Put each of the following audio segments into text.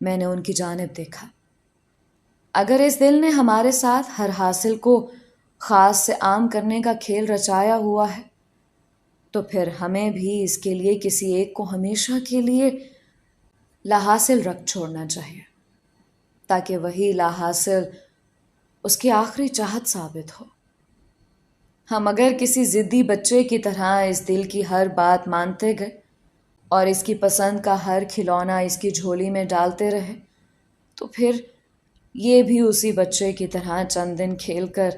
میں نے ان کی جانب دیکھا۔ اگر اس دل نے ہمارے ساتھ ہر حاصل کو خاص سے عام کرنے کا کھیل رچایا ہوا ہے تو پھر ہمیں بھی اس کے لیے کسی ایک کو ہمیشہ کے لیے لاحاصل رکھ چھوڑنا چاہیے، تاکہ وہی لاحاصل اس کی آخری چاہت ثابت ہو۔ ہم اگر کسی ضدی بچے کی طرح اس دل کی ہر بات مانتے گئے اور اس کی پسند کا ہر کھلونا اس کی جھولی میں ڈالتے رہے تو پھر یہ بھی اسی بچے کی طرح چند دن کھیل کر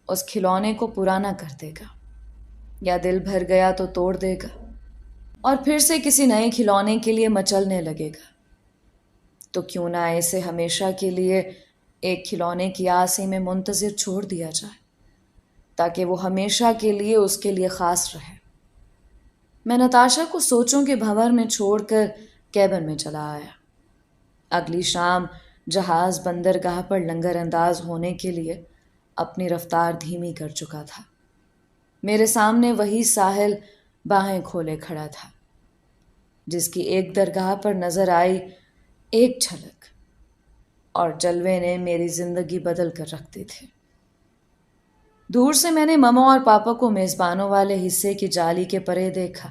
اس کھلونے کو پرانا کر دے گا، یا دل بھر گیا تو توڑ دے گا اور پھر سے کسی نئے کھلونے کے لیے مچلنے لگے گا۔ تو کیوں نہ اسے ہمیشہ کے لیے ایک کھلونے کی آس ہی میں منتظر چھوڑ دیا جائے، تاکہ وہ ہمیشہ کے لیے اس کے لیے خاص رہے۔ میں نتاشا کو سوچوں کے بھنور میں چھوڑ کر کیبن میں چلا آیا۔ اگلی شام جہاز بندرگاہ پر لنگر انداز ہونے کے لیے اپنی رفتار دھیمی کر چکا تھا۔ میرے سامنے وہی ساحل باہیں کھولے کھڑا تھا، جس کی ایک درگاہ پر نظر آئی ایک جھلک اور جلوے نے میری زندگی بدل کر رکھ دی تھی۔ دور سے میں نے مما اور پاپا کو میزبانوں والے حصے کی جالی کے پرے دیکھا۔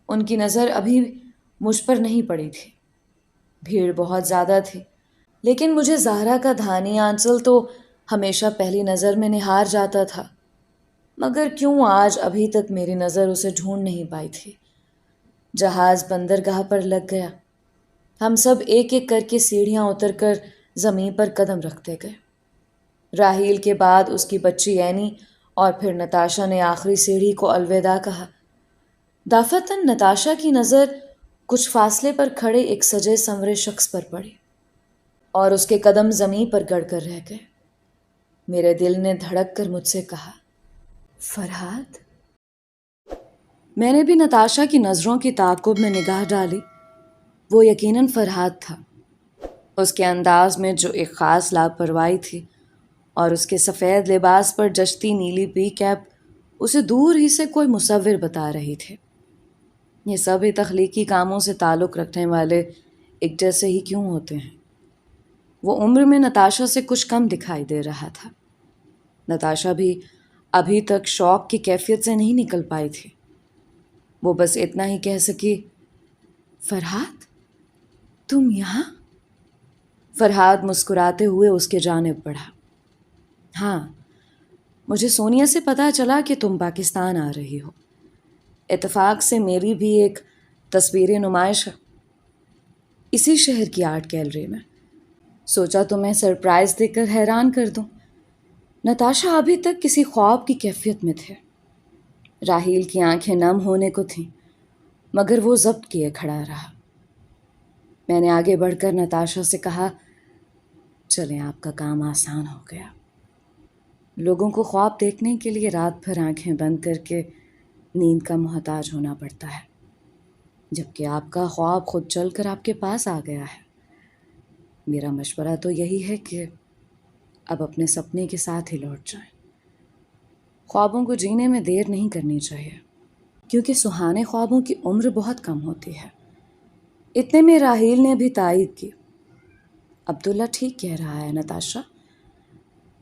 ان کی نظر ابھی مجھ پر نہیں پڑی تھی۔ بھیڑ بہت زیادہ تھی، لیکن مجھے زہرا کا دھانی آنچل تو ہمیشہ پہلی نظر میں نہار جاتا تھا، مگر کیوں آج ابھی تک میری نظر اسے ڈھونڈ نہیں پائی تھی۔ جہاز بندرگاہ پر لگ گیا۔ ہم سب ایک ایک کر کے سیڑھیاں اتر کر زمین پر قدم رکھتے گئے۔ راحیل کے بعد اس کی بچی اینی اور پھر نتاشا نے آخری سیڑھی کو الوداع کہا۔ دافتن نتاشا کی نظر کچھ فاصلے پر کھڑے ایک سجے سنورے شخص پر پڑی اور اس کے قدم زمین پر گڑ کر رہ گئے۔ میرے دل نے دھڑک کر مجھ سے کہا، فرحات؟ میں نے بھی نتاشا کی نظروں کی تعاقب میں نگاہ ڈالی۔ وہ یقیناً فرحات تھا۔ اس کے انداز میں جو ایک خاص لاپرواہی تھی اور اس کے سفید لباس پر جچتی نیلی پی کیپ اسے دور ہی سے کوئی مصور بتا رہی تھی۔ یہ سب تخلیقی کاموں سے تعلق رکھنے والے ایک جیسے ہی کیوں ہوتے ہیں؟ وہ عمر میں نتاشا سے کچھ کم دکھائی دے رہا تھا۔ نتاشا بھی ابھی تک شوق کی کیفیت سے نہیں نکل پائی تھی۔ وہ بس اتنا ہی کہہ سکی، فرحات تم یہاں؟ فرحات مسکراتے ہوئے اس کے جانب بڑھا۔ ہاں، مجھے سونیا سے پتہ چلا کہ تم پاکستان آ رہی ہو۔ اتفاق سے میری بھی ایک تصویری نمائش ہے اسی شہر کی آرٹ گیلری میں۔ سوچا تمہیں سرپرائز دے کر حیران کر دوں۔ نتاشا ابھی تک کسی خواب کی کیفیت میں تھے۔ راحیل کی آنکھیں نم ہونے کو تھیں، مگر وہ ضبط کیے کھڑا رہا۔ میں نے آگے بڑھ کر نتاشا سے کہا، چلیں آپ کا کام آسان ہو گیا۔ لوگوں کو خواب دیکھنے کے لیے رات بھر آنکھیں بند کر کے نیند کا محتاج ہونا پڑتا ہے، جبکہ آپ کا خواب خود چل کر آپ کے پاس آ گیا ہے۔ میرا مشورہ تو یہی ہے کہ اب اپنے سپنے کے ساتھ ہی لوٹ جائیں۔ خوابوں کو جینے میں دیر نہیں کرنی چاہیے، کیونکہ سہانے خوابوں کی عمر بہت کم ہوتی ہے۔ اتنے میں راحیل نے بھی تائید کی۔ عبداللہ ٹھیک کہہ رہا ہے نتاشا،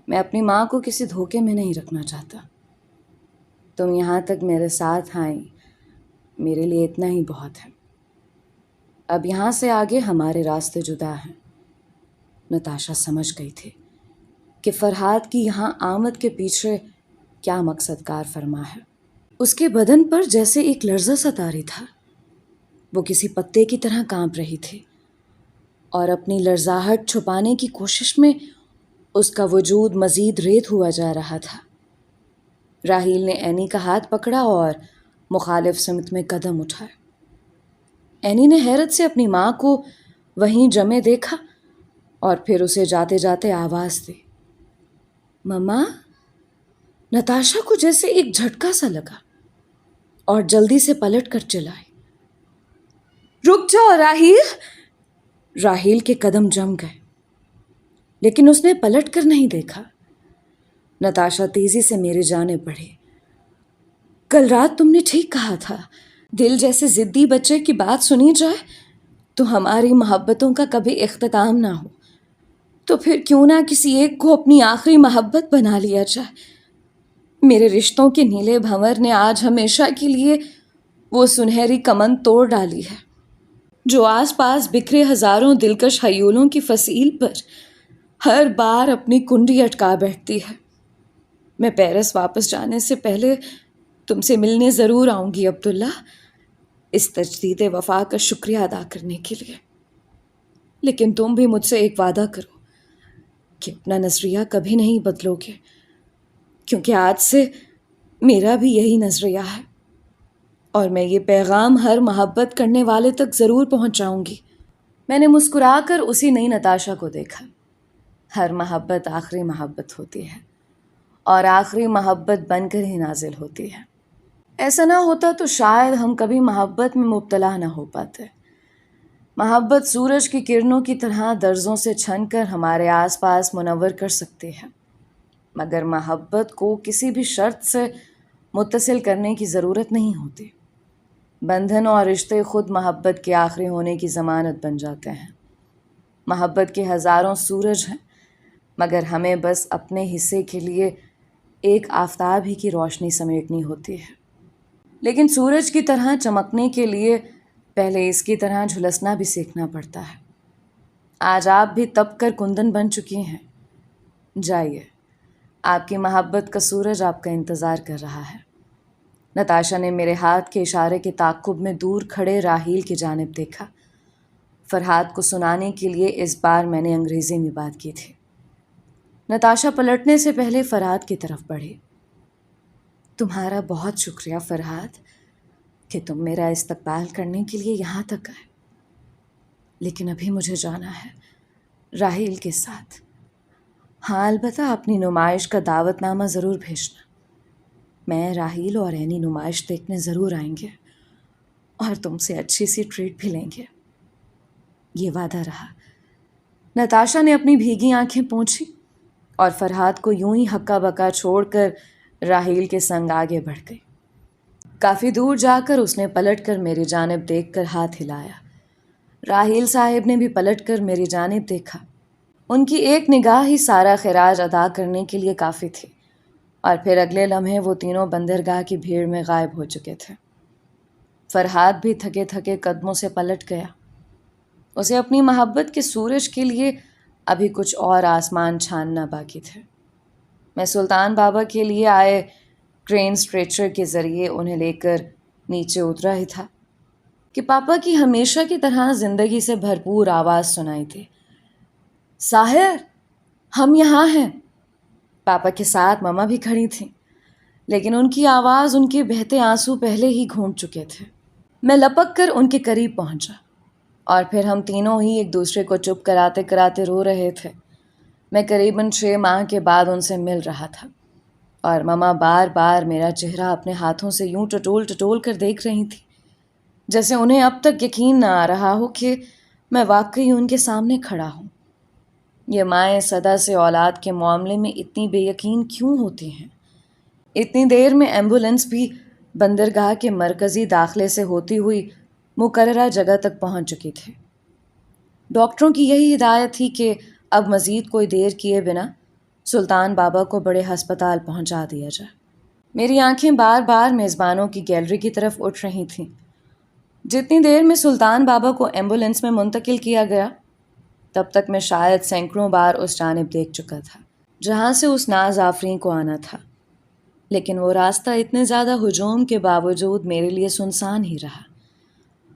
میں اپنی ماں کو کسی دھوکے میں نہیں رکھنا چاہتا۔ تم یہاں تک میرے ساتھ آئیں، میرے لیے اتنا ہی بہت ہے۔ اب یہاں سے آگے ہمارے راستے جدا ہیں۔ نتاشا سمجھ گئی تھی کہ فرحات کی یہاں آمد کے پیچھے کیا مقصد کار فرما ہے۔ اس کے بدن پر جیسے ایک لرزہ سا طاری تھا۔ وہ کسی پتے کی طرح کانپ رہی تھی اور اپنی لرزاہٹ چھپانے کی کوشش میں اس کا وجود مزید ریت ہوا جا رہا تھا۔ راحیل نے اینی کا ہاتھ پکڑا اور مخالف سمت میں قدم اٹھائے۔ اینی نے حیرت سے اپنی ماں کو وہیں جمے دیکھا اور پھر اسے جاتے جاتے آواز دی، مما؟ نتاشا کو جیسے ایک جھٹکا سا لگا اور جلدی سے پلٹ کر چلائی، رک جاؤ راحیل! راحیل کے قدم جم گئے، لیکن اس نے پلٹ کر نہیں دیکھا۔ نتاشا تیزی سے میرے جانب بڑھی۔ کل رات تم نے ٹھیک کہا تھا، دل جیسے ضدی بچے کی بات سنی جائے تو ہماری محبتوں کا کبھی اختتام نہ ہو، تو پھر کیوں نہ کسی ایک کو اپنی آخری محبت بنا لیا جائے۔ میرے رشتوں کے نیلے بھنور نے آج ہمیشہ کے لیے وہ سنہری کمند توڑ ڈالی ہے جو آس پاس بکھرے ہزاروں دلکش ہیولوں کی فصیل پر ہر بار اپنی کنڈی اٹکا بیٹھتی ہے۔ میں پیرس واپس جانے سے پہلے تم سے ملنے ضرور آؤں گی عبداللہ، اس تجدید وفا کا شکریہ ادا کرنے کے لیے۔ لیکن تم بھی مجھ سے ایک وعدہ کرو کہ اپنا نظریہ کبھی نہیں بدلو گے، کیونکہ آج سے میرا بھی یہی نظریہ ہے، اور میں یہ پیغام ہر محبت کرنے والے تک ضرور پہنچاؤں گی۔ میں نے مسکرا کر اسی نئی نتاشا کو دیکھا۔ ہر محبت آخری محبت ہوتی ہے، اور آخری محبت بن کر ہی نازل ہوتی ہے۔ ایسا نہ ہوتا تو شاید ہم کبھی محبت میں مبتلا نہ ہو پاتے۔ محبت سورج کی کرنوں کی طرح درزوں سے چھن کر ہمارے آس پاس منور کر سکتی ہے، مگر محبت کو کسی بھی شرط سے متصل کرنے کی ضرورت نہیں ہوتی۔ بندھن اور رشتے خود محبت کے آخری ہونے کی ضمانت بن جاتے ہیں۔ محبت کے ہزاروں سورج ہیں، مگر ہمیں بس اپنے حصے کے لیے ایک آفتاب ہی کی روشنی سمیٹنی ہوتی ہے۔ لیکن سورج کی طرح چمکنے کے لیے پہلے اس کی طرح جھلسنا بھی سیکھنا پڑتا ہے۔ آج آپ بھی تپ کر کندن بن چکی ہیں، جائیے، آپ کی محبت کا سورج آپ کا انتظار کر رہا ہے۔ نتاشا نے میرے ہاتھ کے اشارے کے تعاقب میں دور کھڑے راحیل کی جانب دیکھا۔ فرحاد کو سنانے کے لیے اس بار میں نے انگریزی میں بات کی تھی۔ نتاشا پلٹنے سے پہلے فرحاد کی طرف بڑھی۔ تمہارا بہت شکریہ فرحاد کہ تم میرا استقبال کرنے کے لیے یہاں تک آئے، لیکن ابھی مجھے جانا ہے راحیل کے ساتھ۔ ہاں، البتہ اپنی نمائش کا دعوت نامہ ضرور بھیجنا۔ میں، راحیل اور عینی نمائش دیکھنے ضرور آئیں گے، اور تم سے اچھی سی ٹریٹ بھی لیں گے، یہ وعدہ رہا۔ نتاشا نے اپنی بھیگی آنکھیں پونچھی اور فرحاد کو یوں ہی ہکا بکا چھوڑ کر راحیل کے سنگ آگے بڑھ گئی۔ کافی دور جا کر اس نے پلٹ کر میری جانب دیکھ کر ہاتھ ہلایا۔ راحیل صاحب نے بھی پلٹ کر میری جانب دیکھا۔ ان کی ایک نگاہ ہی سارا خراج ادا کرنے کے لیے کافی تھی، اور پھر اگلے لمحے وہ تینوں بندرگاہ کی بھیڑ میں غائب ہو چکے تھے۔ فرحاد بھی تھکے تھکے قدموں سے پلٹ گیا۔ اسے اپنی محبت کے سورج کے لیے ابھی کچھ اور آسمان چھاننا باقی تھے۔ میں سلطان بابا کے لیے آئے ٹرین اسٹریچر کے ذریعے انہیں لے کر نیچے اترا ہی تھا کہ پاپا کی ہمیشہ کی طرح زندگی سے بھرپور آواز سنائی تھی، ساحر، ہم یہاں ہیں۔ پاپا کے ساتھ مما بھی کھڑی تھیں، لیکن ان کی آواز ان کے بہتے آنسو پہلے ہی گھونٹ چکے تھے۔ میں لپک کر ان کے قریب پہنچا، اور پھر ہم تینوں ہی ایک دوسرے کو چپ کراتے کراتے رو رہے تھے۔ میں قریباً 6 ماہ کے بعد ان سے مل رہا تھا، اور مما بار بار میرا چہرہ اپنے ہاتھوں سے یوں ٹٹول ٹٹول کر دیکھ رہی تھی، جیسے انہیں اب تک یقین نہ آ رہا ہو کہ میں واقعی ان کے سامنے کھڑا ہوں۔ یہ مائیں صدا سے اولاد کے معاملے میں اتنی بے یقین کیوں ہوتی ہیں؟ اتنی دیر میں ایمبولینس بھی بندرگاہ کے مرکزی داخلے سے ہوتی ہوئی مقررہ جگہ تک پہنچ چکی تھی۔ ڈاکٹروں کی یہی ہدایت تھی کہ اب مزید کوئی دیر کیے بنا سلطان بابا کو بڑے ہسپتال پہنچا دیا جائے۔ میری آنکھیں بار بار میزبانوں کی گیلری کی طرف اٹھ رہی تھیں۔ جتنی دیر میں سلطان بابا کو ایمبولینس میں منتقل کیا گیا، تب تک میں شاید سینکڑوں بار اس جانب دیکھ چکا تھا جہاں سے اس ناز آفریں کو آنا تھا، لیکن وہ راستہ اتنے زیادہ ہجوم کے باوجود میرے لیے سنسان ہی رہا۔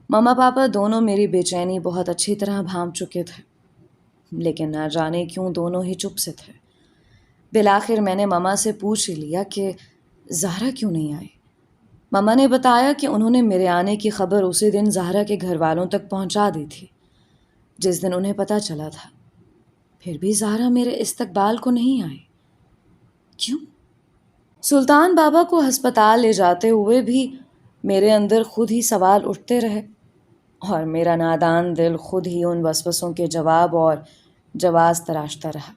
مما پاپا دونوں میری بے چینی بہت اچھی طرح بھانپ چکے تھے، لیکن نہ جانے کیوں دونوں ہی چپ سے تھے۔ بالآخر میں نے مما سے پوچھ ہی لیا کہ زہرا کیوں نہیں آئی۔ مما نے بتایا کہ انہوں نے میرے آنے کی خبر اسی دن زہرا کے گھر والوں تک پہنچا دی تھی جس دن انہیں پتہ چلا تھا۔ پھر بھی زہرا میرے استقبال کو نہیں آئی، کیوں؟ سلطان بابا کو ہسپتال لے جاتے ہوئے بھی میرے اندر خود ہی سوال اٹھتے رہے، اور میرا نادان دل خود ہی ان وسوسوں کے جواب اور جواز تراشتا رہا۔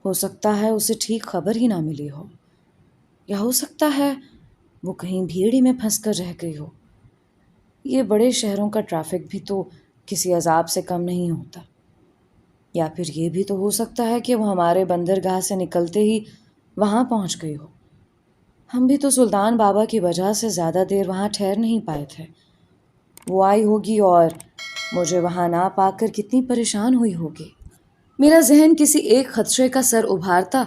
ہو سکتا ہے اسے ٹھیک خبر ہی نہ ملی ہو، یا ہو سکتا ہے وہ کہیں بھیڑ ہی میں پھنس کر رہ گئی ہو۔ یہ بڑے شہروں کا ٹریفک بھی تو کسی عذاب سے کم نہیں ہوتا۔ یا پھر یہ بھی تو ہو سکتا ہے کہ وہ ہمارے بندرگاہ سے نکلتے ہی وہاں پہنچ گئی ہو۔ ہم بھی تو سلطان بابا کی وجہ سے زیادہ دیر وہاں ٹھہر نہیں پائے تھے۔ وہ آئی ہوگی اور مجھے وہاں نہ پا کر کتنی پریشان ہوئی ہوگی۔ میرا ذہن کسی ایک خدشے کا سر ابھارتا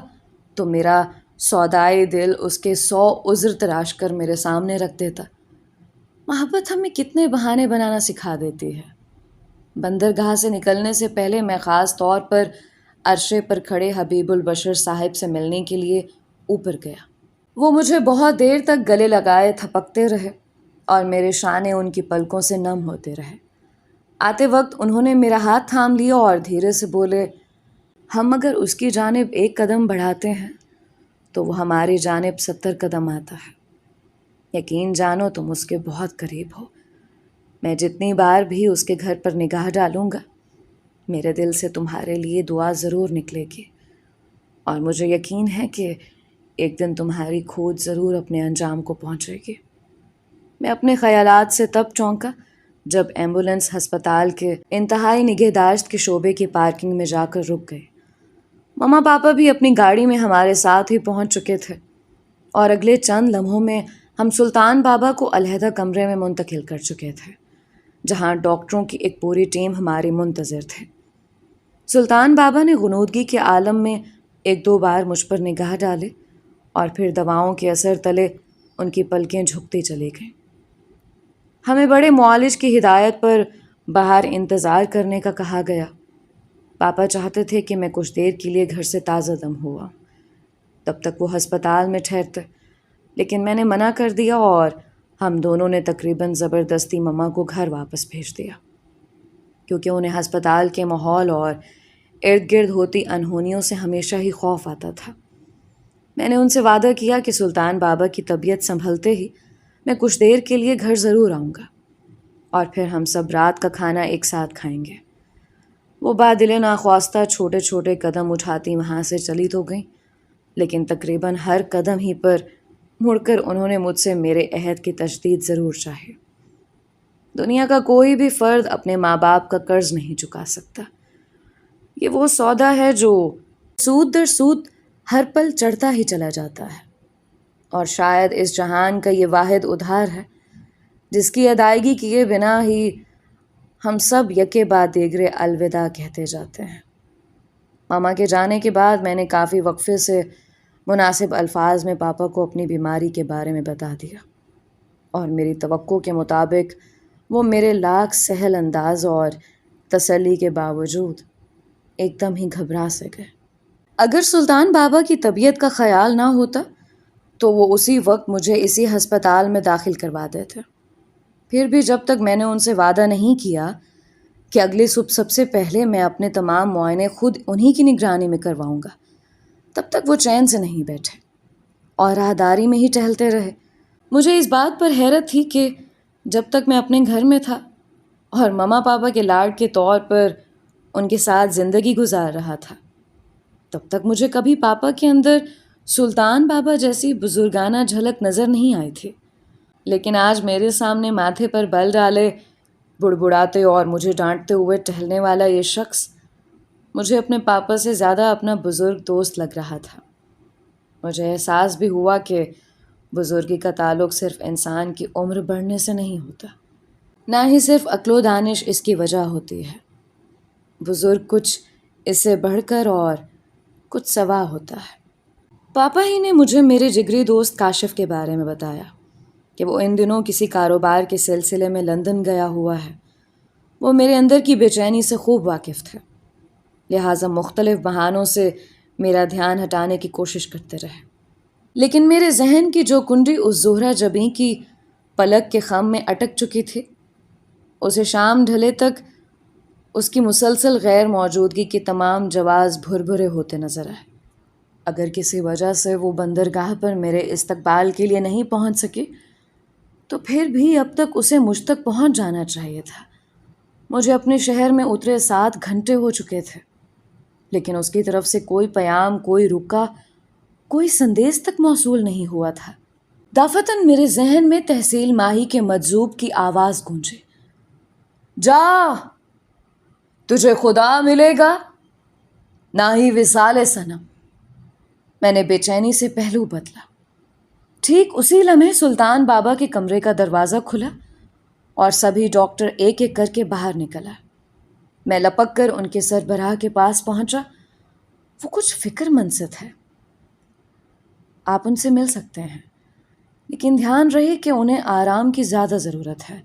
تو میرا سودائے دل اس کے 100 عذر تراش کر میرے سامنے رکھ دیتا۔ محبت ہمیں کتنے بہانے بنانا سکھا دیتی ہے۔ بندرگاہ سے نکلنے سے پہلے میں خاص طور پر عرشے پر کھڑے حبیب البشر صاحب سے ملنے کے لیے اوپر گیا۔ وہ مجھے بہت دیر تک گلے لگائے تھپکتے رہے اور میرے شانے ان کی پلکوں سے نم ہوتے رہے۔ آتے وقت انہوں نے میرا ہاتھ تھام لیا اور دھیرے سے بولے، ہم اگر اس کی جانب 1 قدم بڑھاتے ہیں تو وہ ہماری جانب 70 قدم آتا ہے۔ یقین جانو تم اس کے بہت قریب ہو۔ میں جتنی بار بھی اس کے گھر پر نگاہ ڈالوں گا میرے دل سے تمہارے لیے دعا ضرور نکلے گی، اور مجھے یقین ہے کہ ایک دن تمہاری کھوج ضرور اپنے انجام کو پہنچے گی۔ میں اپنے خیالات سے تب چونکا جب ایمبولینس ہسپتال کے انتہائی نگہداشت کے شعبے کی پارکنگ میں جا کر رک گئی۔ ماما پاپا بھی اپنی گاڑی میں ہمارے ساتھ ہی پہنچ چکے تھے، اور اگلے چند لمحوں میں ہم سلطان بابا کو علیحدہ کمرے میں منتقل کر چکے تھے، جہاں ڈاکٹروں کی ایک پوری ٹیم ہماری منتظر تھے۔ سلطان بابا نے غنودگی کے عالم میں 1-2 بار مجھ پر نگاہ ڈالے اور پھر دواؤں کے اثر تلے ان کی پلکیں جھکتی چلی گئیں۔ ہمیں بڑے معالج کی ہدایت پر باہر انتظار کرنے کا کہا گیا۔ پاپا چاہتے تھے کہ میں کچھ دیر کے لیے گھر سے تازہ دم ہوا، تب تک وہ ہسپتال میں ٹھہرتے، لیکن میں نے منع کر دیا اور ہم دونوں نے تقریباً زبردستی مما کو گھر واپس بھیج دیا، کیونکہ انہیں ہسپتال کے ماحول اور ارد گرد ہوتی انہونیوں سے ہمیشہ ہی خوف آتا تھا۔ میں نے ان سے وعدہ کیا کہ سلطان بابا کی طبیعت سنبھلتے ہی میں کچھ دیر کے لیے گھر ضرور آؤں گا، اور پھر ہم سب رات کا کھانا ایک ساتھ کھائیں گے۔ وہ بادل ناخواستہ چھوٹے چھوٹے قدم اٹھاتی وہاں سے چلی تو گئیں، لیکن تقریباً ہر قدم ہی پر مڑ کر انہوں نے مجھ سے میرے عہد کی تجدید ضرور چاہی۔ دنیا کا کوئی بھی فرد اپنے ماں باپ کا قرض نہیں چکا سکتا۔ یہ وہ سودا ہے جو سود در سود ہر پل چڑھتا ہی چلا جاتا ہے، اور شاید اس جہان کا یہ واحد ادھار ہے جس کی ادائیگی کیے بنا ہی ہم سب یکے بعد دیگرے الوداع کہتے جاتے ہیں۔ ماما کے جانے کے بعد میں نے کافی وقفے سے مناسب الفاظ میں پاپا کو اپنی بیماری کے بارے میں بتا دیا، اور میری توقع کے مطابق وہ میرے لاکھ سہل انداز اور تسلی کے باوجود ایک دم ہی گھبرا سے گئے۔ اگر سلطان بابا کی طبیعت کا خیال نہ ہوتا تو وہ اسی وقت مجھے اسی ہسپتال میں داخل کروا دیتے۔ پھر بھی جب تک میں نے ان سے وعدہ نہیں کیا کہ اگلی صبح سب سے پہلے میں اپنے تمام معائنے خود انہی کی نگرانی میں کرواؤں گا، تب تک وہ چین سے نہیں بیٹھے اور راہداری میں ہی ٹہلتے رہے۔ مجھے اس بات پر حیرت تھی کہ جب تک میں اپنے گھر میں تھا اور ماما پاپا کے لاڈ کے طور پر ان کے ساتھ زندگی گزار رہا تھا، تب تک مجھے کبھی پاپا کے اندر سلطان بابا جیسی بزرگانہ جھلک نظر نہیں آئی تھی۔ لیکن آج میرے سامنے ماتھے پر بل ڈالے بڑبڑاتے اور مجھے ڈانٹتے ہوئے ٹہلنے والا یہ شخص مجھے اپنے پاپا سے زیادہ اپنا بزرگ دوست لگ رہا تھا۔ مجھے احساس بھی ہوا کہ بزرگی کا تعلق صرف انسان کی عمر بڑھنے سے نہیں ہوتا، نہ ہی صرف عقل و دانش اس کی وجہ ہوتی ہے۔ بزرگ کچھ اس سے بڑھ کر اور کچھ سوا ہوتا ہے۔ پاپا ہی نے مجھے میرے جگری دوست کاشف کے بارے میں بتایا کہ وہ ان دنوں کسی کاروبار کے سلسلے میں لندن گیا ہوا ہے۔ وہ میرے اندر کی بے چینی سے خوب واقف تھے، لہٰذا مختلف بہانوں سے میرا دھیان ہٹانے کی کوشش کرتے رہے، لیکن میرے ذہن کی جو کنڈی اس زہرہ جبیں کی پلک کے خم میں اٹک چکی تھی، اسے شام ڈھلے تک اس کی مسلسل غیر موجودگی کے تمام جواز بھربھرے ہوتے نظر آئے۔ اگر کسی وجہ سے وہ بندرگاہ پر میرے استقبال کے لیے نہیں پہنچ سکی تو پھر بھی اب تک اسے مجھ تک پہنچ جانا چاہیے تھا۔ مجھے اپنے شہر میں اترے 7 گھنٹے ہو چکے تھے، لیکن اس کی طرف سے کوئی پیام، کوئی رکا، کوئی سندیش تک موصول نہیں ہوا تھا۔ دفتن میرے ذہن میں تحصیل ماہی کے مجذوب کی آواز گونجی، جا تجھے خدا ملے گا نہ ہی وصال صنم۔ میں نے بے چینی سے پہلو بدلا۔ ٹھیک اسی لمحے سلطان بابا کے کمرے کا دروازہ کھلا اور سبھی ڈاکٹر ایک ایک کر کے باہر نکلا۔ میں لپک کر ان کے سربراہ کے پاس پہنچا۔ وہ کچھ فکر مند سے تھے۔ آپ ان سے مل سکتے ہیں، لیکن دھیان رہے کہ انہیں آرام کی زیادہ ضرورت ہے۔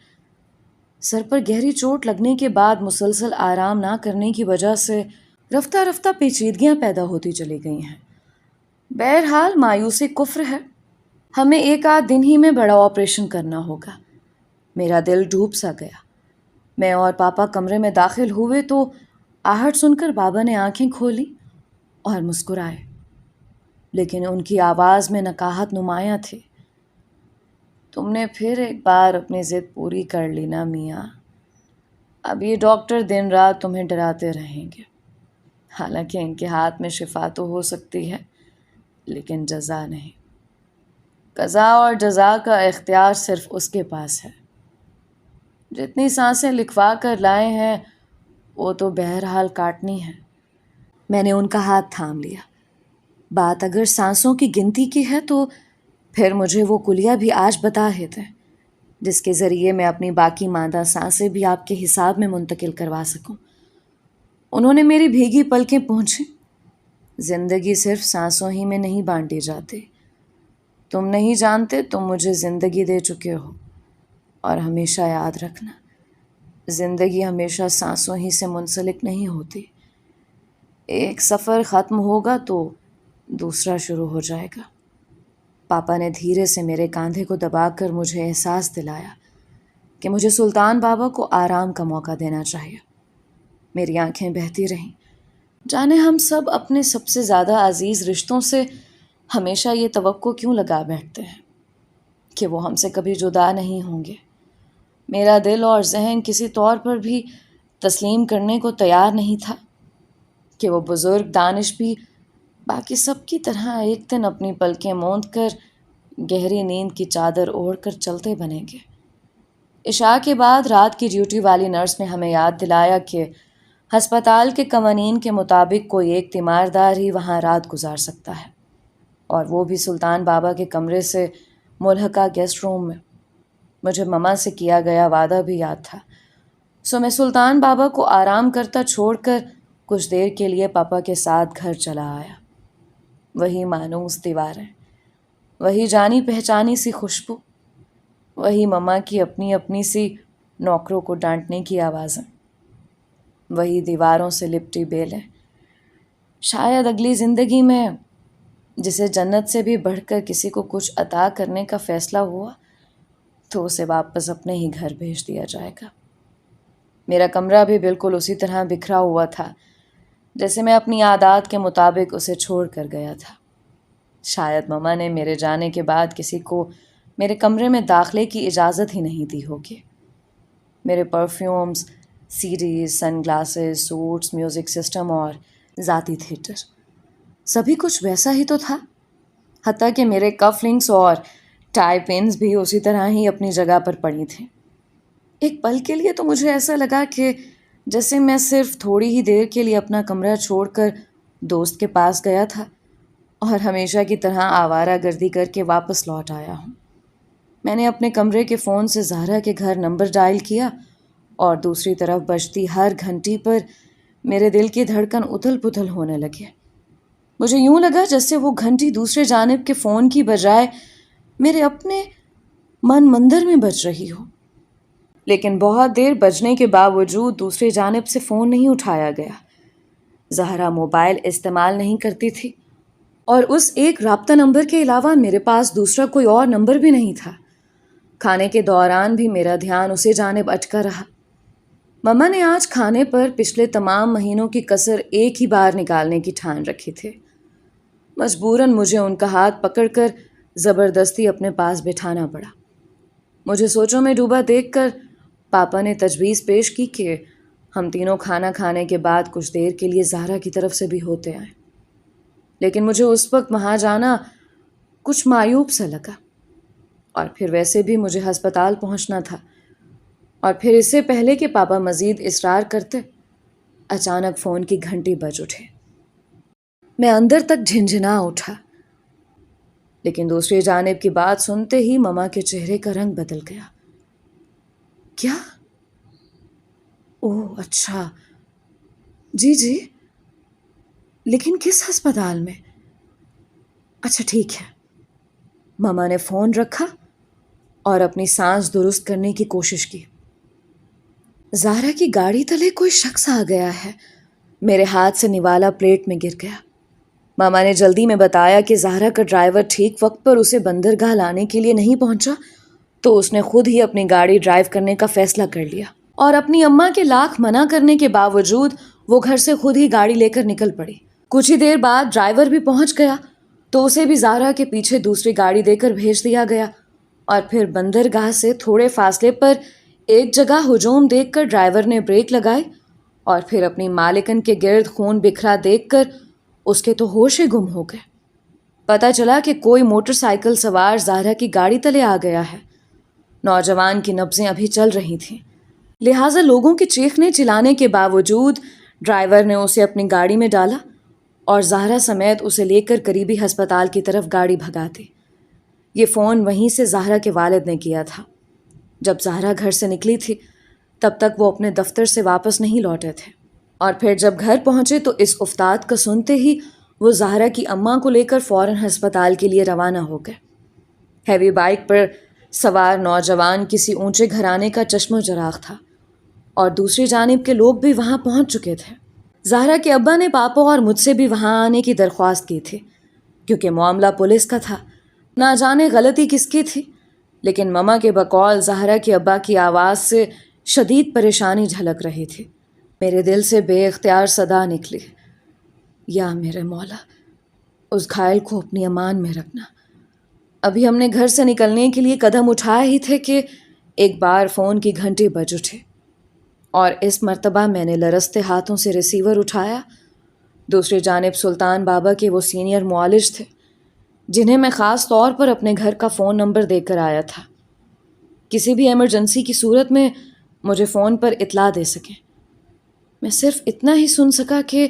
سر پر گہری چوٹ لگنے کے بعد مسلسل آرام نہ کرنے کی وجہ سے رفتہ رفتہ پیچیدگیاں پیدا ہوتی چلی گئی ہیں۔ بہرحال مایوسی کفر ہے۔ ہمیں ایک آدھ دن ہی میں بڑا آپریشن کرنا ہوگا۔ میرا دل ڈوب سا گیا۔ میں اور پاپا کمرے میں داخل ہوئے تو آہٹ سن کر بابا نے آنکھیں کھولی اور مسکرائے، لیکن ان کی آواز میں نکاہت نمایاں تھی۔ تم نے پھر ایک بار اپنی ضد پوری کر لی نا میاں۔ اب یہ ڈاکٹر دن رات تمہیں ڈراتے رہیں گے۔ حالانکہ ان کے ہاتھ میں شفا تو ہو سکتی ہے، لیکن جزا نہیں۔ قضا اور جزا کا اختیار صرف اس کے پاس ہے۔ جتنی سانسیں لکھوا کر لائے ہیں وہ تو بہرحال کاٹنی ہے۔ میں نے ان کا ہاتھ تھام لیا۔ بات اگر سانسوں کی گنتی کی ہے تو پھر مجھے وہ کلیہ بھی آج بتا ہی دیں، جس کے ذریعے میں اپنی باقی ماندہ سانسیں بھی آپ کے حساب میں منتقل کروا سکوں۔ انہوں نے میری بھیگی پلکیں پونچھی۔ زندگی صرف سانسوں ہی میں نہیں بانٹی جاتی۔ تم نہیں جانتے تم مجھے زندگی دے چکے ہو، اور ہمیشہ یاد رکھنا، زندگی ہمیشہ سانسوں ہی سے منسلک نہیں ہوتی۔ ایک سفر ختم ہوگا تو دوسرا شروع ہو جائے گا۔ پاپا نے دھیرے سے میرے کاندھے کو دبا کر مجھے احساس دلایا کہ مجھے سلطان بابا کو آرام کا موقع دینا چاہیے۔ میری آنکھیں بہتی رہیں۔ جانے ہم سب اپنے سب سے زیادہ عزیز رشتوں سے ہمیشہ یہ توقع کیوں لگا بیٹھتے ہیں کہ وہ ہم سے کبھی جدا نہیں ہوں گے۔ میرا دل اور ذہن کسی طور پر بھی تسلیم کرنے کو تیار نہیں تھا کہ وہ بزرگ دانش بھی باقی سب کی طرح ایک دن اپنی پلکیں موند کر گہری نیند کی چادر اوڑھ کر چلتے بنیں گے۔ عشاء کے بعد رات کی ڈیوٹی والی نرس نے ہمیں یاد دلایا کہ ہسپتال کے قوانین کے مطابق کوئی ایک تیماردار ہی وہاں رات گزار سکتا ہے، اور وہ بھی سلطان بابا کے کمرے سے ملحقہ گیسٹ روم میں۔ مجھے مما سے کیا گیا وعدہ بھی یاد تھا، سو میں سلطان بابا کو آرام کرتا چھوڑ کر کچھ دیر کے لیے پاپا کے ساتھ گھر چلا آیا۔ وہی مانوس دیواریں، وہی جانی پہچانی سی خوشبو، وہی مما کی اپنی اپنی سی نوکروں کو ڈانٹنے کی آوازیں، وہی دیواروں سے لپٹی بیلیں۔ شاید اگلی زندگی میں جسے جنت سے بھی بڑھ کر کسی کو کچھ عطا کرنے کا فیصلہ ہوا تو اسے واپس اپنے ہی گھر بھیج دیا جائے گا۔ میرا کمرہ بھی بالکل اسی طرح بکھرا ہوا تھا جیسے میں اپنی عادات کے مطابق اسے چھوڑ کر گیا تھا۔ شاید مما نے میرے جانے کے بعد کسی کو میرے کمرے میں داخلے کی اجازت ہی نہیں دی ہوگی۔ میرے پرفیومز، سی ڈیز، سن گلاسز، سوٹس، میوزک سسٹم اور ذاتی تھیٹر، سبھی کچھ ویسا ہی تو تھا، حتیٰ کہ میرے کف لنکس اور ٹائی پنز بھی اسی طرح ہی اپنی جگہ پر پڑی تھیں۔ ایک پل کے لیے تو مجھے ایسا لگا کہ جیسے میں صرف تھوڑی ہی دیر کے لیے اپنا کمرہ چھوڑ کر دوست کے پاس گیا تھا اور ہمیشہ کی طرح آوارہ گردی کر کے واپس لوٹ آیا ہوں۔ میں نے اپنے کمرے کے فون سے زہرا کے گھر نمبر ڈائل کیا اور دوسری طرف بجتی ہر گھنٹی پر میرے دل کی دھڑکن اتھل پتھل ہونے لگے۔ مجھے یوں لگا جیسے وہ گھنٹی دوسرے جانب کے فون کی بجائے میرے اپنے من مندر میں بج رہی ہو، لیکن بہت دیر بجنے کے باوجود دوسری جانب سے فون نہیں اٹھایا گیا۔ زہرا موبائل استعمال نہیں کرتی تھی اور اس ایک رابطہ نمبر کے علاوہ میرے پاس دوسرا کوئی اور نمبر بھی نہیں تھا۔ کھانے کے دوران بھی میرا دھیان اسی جانب اٹکا رہا۔ مما نے آج کھانے پر پچھلے تمام مہینوں کی کسر ایک ہی بار نکالنے کی ٹھان رکھی تھی۔ مجبوراً مجھے ان کا ہاتھ پکڑ کر زبردستی اپنے پاس بٹھانا پڑا۔ مجھے سوچوں میں ڈوبا دیکھ کر پاپا نے تجویز پیش کی کہ ہم تینوں کھانا کھانے کے بعد کچھ دیر کے لیے زہرا کی طرف سے بھی ہوتے آئیں، لیکن مجھے اس وقت وہاں جانا کچھ معیوب سا لگا، اور پھر ویسے بھی مجھے ہسپتال پہنچنا تھا، اور پھر اس سے پہلے کہ پاپا مزید اصرار کرتے اچانک فون کی گھنٹی بج اٹھے۔ میں اندر تک جھنجھنا اٹھا، لیکن دوسری جانب کی بات سنتے ہی مما کے چہرے کا رنگ بدل گیا۔ کیا؟ اوہ اچھا، جی جی، لیکن کس ہسپتال میں؟ اچھا ٹھیک ہے۔ مما نے فون رکھا اور اپنی سانس درست کرنے کی کوشش کی۔ زہرا کی گاڑی تلے کوئی شخص آ گیا ہے۔ میرے ہاتھ سے نوالا پلیٹ میں گر گیا۔ ماما نے جلدی میں بتایا کہ زہرا کا ڈرائیور ٹھیک وقت پر اسے بندرگاہ لانے کے لیے نہیں پہنچا، تو اس نے خود ہی اپنی گاڑی ڈرائیو کرنے کا فیصلہ کر لیا، اور اپنی اماں کے لاکھ منع کرنے کے باوجود وہ گھر سے خود ہی گاڑی لے کر نکل پڑی۔ کچھ ہی دیر بعد ڈرائیور بھی پہنچ گیا، تو اسے بھی زہرا کے پیچھے دوسری گاڑی دے کر بھیج دیا گیا، اور پھر بندرگاہ سے تھوڑے فاصلے پر ایک جگہ ہجوم دیکھ کر ڈرائیور نے بریک لگائے، اور پھر اپنی مالکن کے گرد خون بکھرا دیکھ کر اس کے تو ہوش ہی گم ہو گئے۔ پتہ چلا کہ کوئی موٹر سائیکل سوار زہرا کی گاڑی تلے آ گیا ہے۔ نوجوان کی نبضیں ابھی چل رہی تھیں، لہٰذا لوگوں کے چیخنے چلانے کے باوجود ڈرائیور نے اسے اپنی گاڑی میں ڈالا اور زہرا سمیت اسے لے کر قریبی ہسپتال کی طرف گاڑی بھگا دی۔ یہ فون وہیں سے زہرا کے والد نے کیا تھا۔ جب زہرا گھر سے نکلی تھی تب تک وہ اپنے دفتر سے واپس نہیں لوٹے تھے، اور پھر جب گھر پہنچے تو اس افتاد کا سنتے ہی وہ زہرا کی اماں کو لے کر فوراً ہسپتال کے لیے روانہ ہو گئے۔ ہیوی بائک پر سوار نوجوان کسی اونچے گھرانے کا چشم و چراغ تھا، اور دوسری جانب کے لوگ بھی وہاں پہنچ چکے تھے۔ زہرا کے ابا نے پاپا اور مجھ سے بھی وہاں آنے کی درخواست کی تھی، کیونکہ معاملہ پولیس کا تھا۔ نہ جانے غلطی کس کی تھی، لیکن مما کے بقول زہرا کے ابا کی آواز سے شدید پریشانی جھلک رہی تھی۔ میرے دل سے بے اختیار صدا نکلی، یا میرے مولا، اس گھائل کو اپنی امان میں رکھنا۔ ابھی ہم نے گھر سے نکلنے کے لیے قدم اٹھائے ہی تھے کہ ایک بار فون کی گھنٹی بج اٹھے، اور اس مرتبہ میں نے لرزتے ہاتھوں سے ریسیور اٹھایا۔ دوسری جانب سلطان بابا کے وہ سینئر معالج تھے جنہیں میں خاص طور پر اپنے گھر کا فون نمبر دے کر آیا تھا، کسی بھی ایمرجنسی کی صورت میں مجھے فون پر اطلاع دے سکیں۔ میں صرف اتنا ہی سن سکا کہ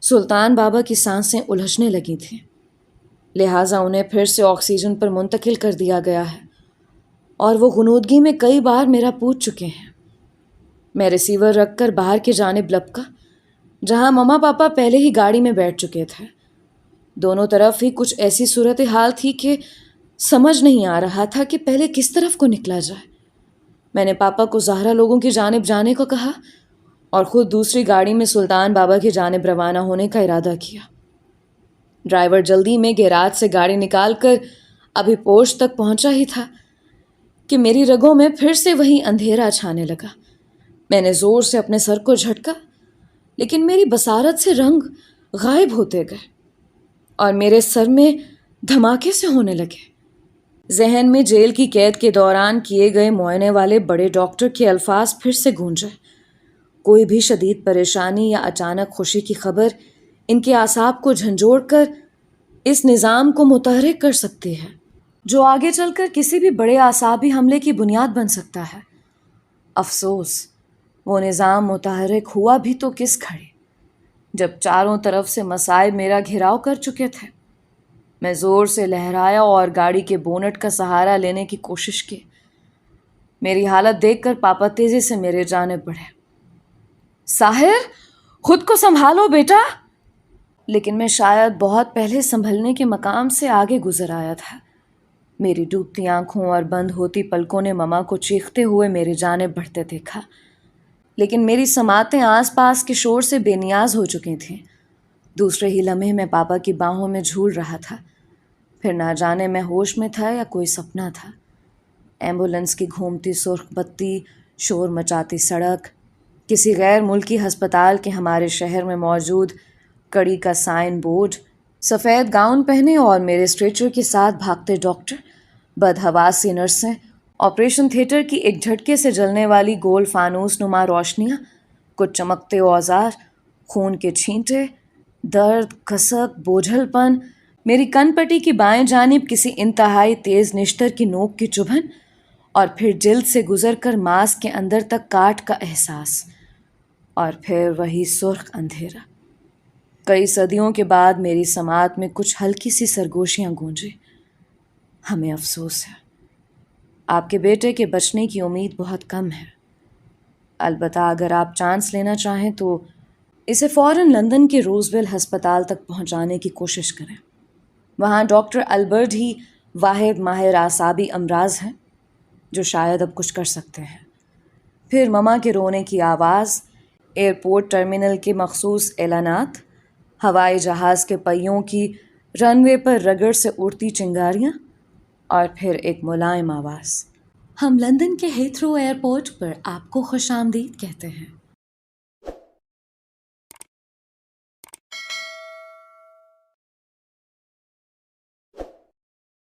سلطان بابا کی سانسیں الجھنے لگی تھیں، لہٰذا انہیں پھر سے آکسیجن پر منتقل کر دیا گیا ہے، اور وہ غنودگی میں کئی بار میرا پوچھ چکے ہیں۔ میں ریسیور رکھ کر باہر کی جانب لپکا، جہاں مما پاپا پہلے ہی گاڑی میں بیٹھ چکے تھے۔ دونوں طرف ہی کچھ ایسی صورتحال تھی کہ سمجھ نہیں آ رہا تھا کہ پہلے کس طرف کو نکلا جائے۔ میں نے پاپا کو زہرا لوگوں کی جانب جانے کو کہا، اور خود دوسری گاڑی میں سلطان بابا کی جانب روانہ ہونے کا ارادہ کیا۔ ڈرائیور جلدی میں گیراج سے گاڑی نکال کر ابھی پورچ تک پہنچا ہی تھا کہ میری رگوں میں پھر سے وہی اندھیرا چھانے لگا۔ میں نے زور سے اپنے سر کو جھٹکا، لیکن میری بصارت سے رنگ غائب ہوتے گئے اور میرے سر میں دھماکے سے ہونے لگے۔ ذہن میں جیل کی قید کے دوران کیے گئے معائنے والے بڑے ڈاکٹر کے الفاظ پھر سے گونجے۔ کوئی بھی شدید پریشانی یا اچانک خوشی کی خبر ان کے اعصاب کو جھنجھوڑ کر اس نظام کو متحرک کر سکتی ہے، جو آگے چل کر کسی بھی بڑے اعصابی حملے کی بنیاد بن سکتا ہے۔ افسوس، وہ نظام متحرک ہوا بھی تو کس گھڑی، جب چاروں طرف سے مصائب میرا گھیراؤ کر چکے تھے۔ میں زور سے لہرایا اور گاڑی کے بونٹ کا سہارا لینے کی کوشش کی۔ میری حالت دیکھ کر پاپا تیزی سے میرے جانب بڑھے۔ ساحر، خود کو سنبھالو بیٹا۔ لیکن میں شاید بہت پہلے سنبھلنے کے مقام سے آگے گزر آیا تھا۔ میری ڈوبتی آنکھوں اور بند ہوتی پلکوں نے مما کو چیختے ہوئے میری جانب بڑھتے دیکھا، لیکن میری سماعتیں آس پاس کے شور سے بے نیاز ہو چکی تھیں۔ دوسرے ہی لمحے میں پاپا کی باہوں میں جھول رہا تھا، پھر نہ جانے میں ہوش میں تھا یا کوئی سپنا تھا۔ ایمبولینس کی گھومتی سرخ بتی، شور مچاتی سڑک، کسی غیر ملکی ہسپتال کے ہمارے شہر میں موجود کڑی کا سائن بورڈ، سفید گاؤن پہنے اور میرے اسٹریچر کے ساتھ بھاگتے ڈاکٹر، بدحواسی نرسیں، آپریشن تھیٹر کی ایک جھٹکے سے جلنے والی گول فانوس نما روشنیاں، کچھ چمکتے اوزار، خون کے چھینٹے، درد، کسک، بوجھل پن، میری کن پٹی کی بائیں جانب کسی انتہائی تیز نشتر کی نوک کی چبھن، اور پھر جلد سے گزر کر ماس کے اندر تک کاٹ کا احساس۔ اور پھر وہی سرخ اندھیرا۔ کئی صدیوں کے بعد میری سماعت میں کچھ ہلکی سی سرگوشیاں گونجیں۔ ہمیں افسوس ہے، آپ کے بیٹے کے بچنے کی امید بہت کم ہے۔ البتہ اگر آپ چانس لینا چاہیں تو اسے فوراً لندن کے روزویل ہسپتال تک پہنچانے کی کوشش کریں۔ وہاں ڈاکٹر البرٹ ہی واحد ماہر اعصابی امراض ہیں جو شاید اب کچھ کر سکتے ہیں۔ پھر مما کے رونے کی آواز، ایئرپورٹ ٹرمینل کے مخصوص اعلانات، ہوائی جہاز کے پہیوں کی رن وے پر رگڑ سے اڑتی چنگاریاں، اور پھر ایک ملائم آواز، ہم لندن کے ہیتھرو ایئرپورٹ پر آپ کو خوش آمدید کہتے ہیں۔